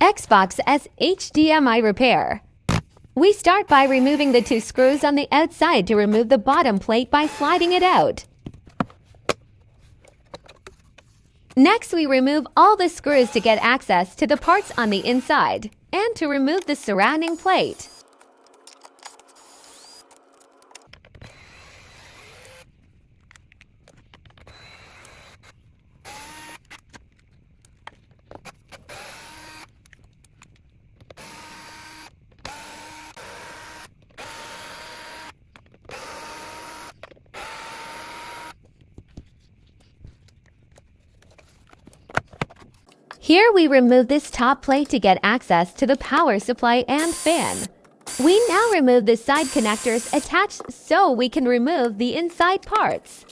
Xbox S HDMI repair. We start by removing the two screws on the outside to remove the bottom plate by sliding it out. Next, we remove all the screws to get access to the parts on the inside and to remove the surrounding plate. Here we remove this top plate to get access to the power supply and fan. We now remove the side connectors attached so we can remove the inside parts.